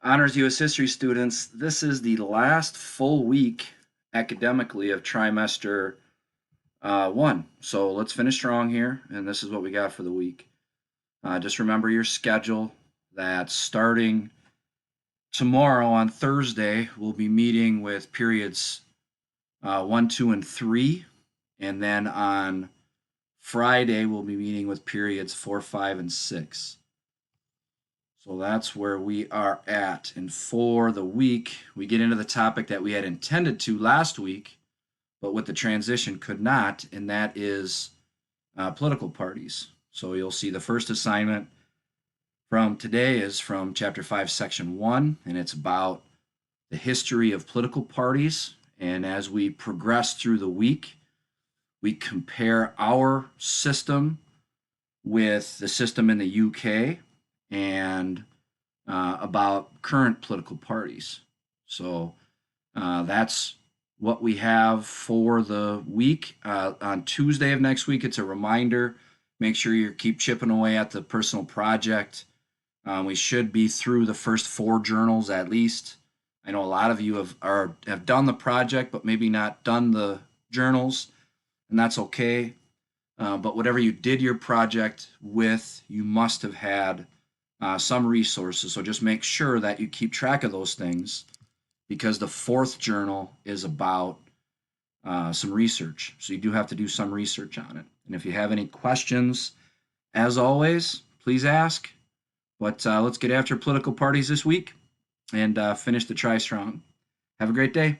Honors U.S. History students, this is the last full week academically of trimester one. So let's finish strong here, and this is what we got for the week. Just remember your schedule that starting tomorrow on Thursday, we'll be meeting with periods 1, 2, and 3. And then on Friday, we'll be meeting with periods 4, 5, and 6. So that's where we are at. And for the week, we get into the topic that we had intended to last week, but with the transition could not, and that is political parties. So you'll see the first assignment from today is from Chapter 5, Section 1, and it's about the history of political parties. And as we progress through the week, we compare our system with the system in the UK and about current political parties. So that's what we have for the week. On Tuesday of next week, it's a reminder. Make sure you keep chipping away at the personal project. We should be through the first 4 journals at least. I know a lot of you have done the project, but maybe not done the journals, and that's okay. But whatever you did your project with, you must have had some resources. So just make sure that you keep track of those things because the 4th journal is about some research. So you do have to do some research on it. And if you have any questions, as always, please ask. But let's get after political parties this week and finish the Try Strong. Have a great day.